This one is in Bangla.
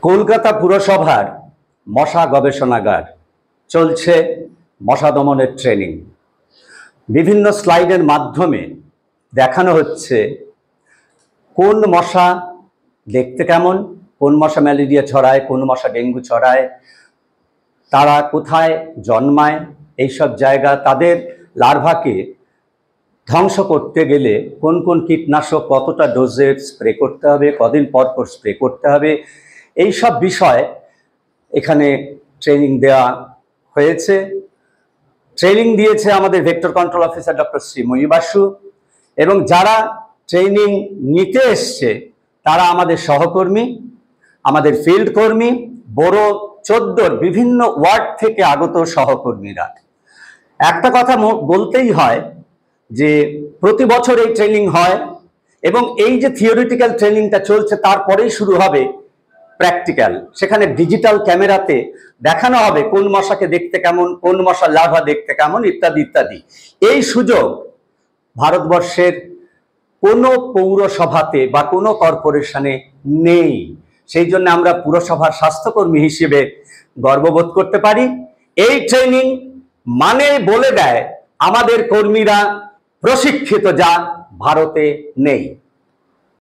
কলকাতা পুরসভার মশা গবেষণাগার চলছে মশা দমনের ট্রেনিং। বিভিন্ন স্লাইডের মাধ্যমে দেখানো হচ্ছে কোন মশা দেখতে কেমন, কোন মশা ম্যালেরিয়া ছড়ায়, কোন মশা ডেঙ্গু ছড়ায়, তারা কোথায় জন্মায়, এইসব জায়গা, তাদের লার্ভাকে ধ্বংস করতে গেলে কোন কোন কীটনাশক কতটা ডোজে স্প্রে করতে হবে, কদিন পর পর স্প্রে করতে হবে, এই সব বিষয় এখানে ট্রেনিং দেওয়া হয়েছে। ট্রেনিং দিয়েছে আমাদের vector control officer doctor Sreemoyee Basu, এবং যারা ট্রেনিং নিতে এসছে তারা আমাদের সহকর্মী, আমাদের ফিল্ড কর্মী, বড় 14 বিভিন্ন ওয়ার্ড থেকে আগত সহকর্মীরা। একটা কথা বলতেই হয় যে প্রতি বছর এই ট্রেনিং হয়, এবং এই যে থিওরিটিক্যাল ট্রেনিংটা চলছে তারপরেই শুরু হবে প্র্যাকটিক্যাল। সেখানে ডিজিটাল ক্যামেরাতে দেখানো হবে কোন মশাকে দেখতে কেমন, কোন মশার লার্ভা দেখতে কেমন, ইত্যাদি ইত্যাদি। এই সুযোগ ভারতবর্ষের কোনো পৌরসভাতে বা কোনো কর্পোরেশনে নেই। সেই জন্য আমরা পুরসভার স্বাস্থ্যকর্মী হিসেবে গর্ববোধ করতে পারি। এই ট্রেনিং মানে বলে দেয় আমাদের কর্মীরা প্রশিক্ষিত, যা ভারতে নেই।